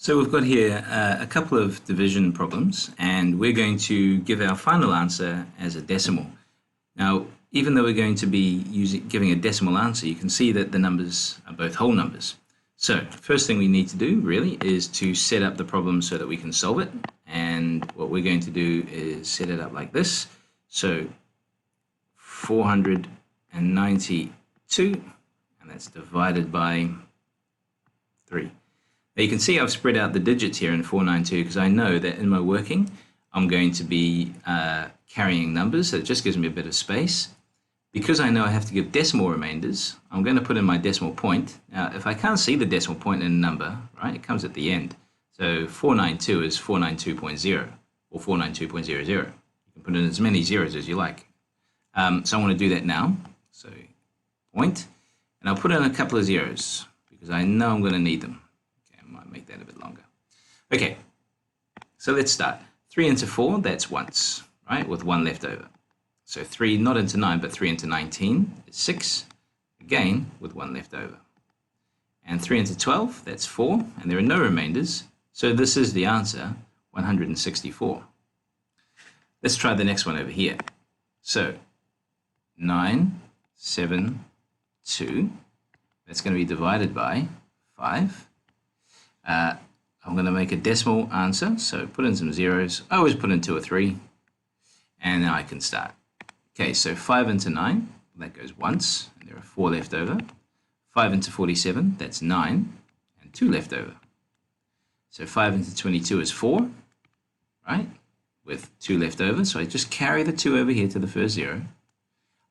So we've got here a couple of division problems, and we're going to give our final answer as a decimal. Now, even though we're going to be giving a decimal answer, you can see that the numbers are both whole numbers. So first thing we need to do really is to set up the problem so that we can solve it. And what we're going to do is set it up like this. So 492, and that's divided by 3. Now you can see I've spread out the digits here in 492 because I know that in my working I'm going to be carrying numbers, so it just gives me a bit of space. Because I know I have to give decimal remainders, I'm going to put in my decimal point. Now if I can't see the decimal point in a number, right, it comes at the end. So 492 is 492.0 or 492.00. You can put in as many zeros as you like. So I want to do that now. So point, and I'll put in a couple of zeros because I know I'm going to need them. Might make that a bit longer. Okay, so let's start. 3 into 4, that's once, right, with 1 left over. So 3 not into 9, but 3 into 19 is 6, again with 1 left over. And 3 into 12, that's 4, and there are no remainders, so this is the answer, 164. Let's try the next one over here. So 9, 7, 2, that's going to be divided by 5. I'm going to make a decimal answer, so put in some zeros. I always put in 2 or 3, and now I can start. Okay, so 5 into 9, that goes once, and there are 4 left over. 5 into 47, that's 9, and 2 left over. So 5 into 22 is 4, right, with 2 left over, so I just carry the 2 over here to the first 0.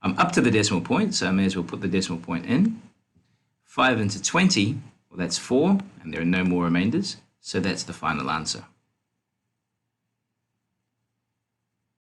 I'm up to the decimal point, so I may as well put the decimal point in. 5 into 20, well, that's 4, and there are no more remainders, so that's the final answer.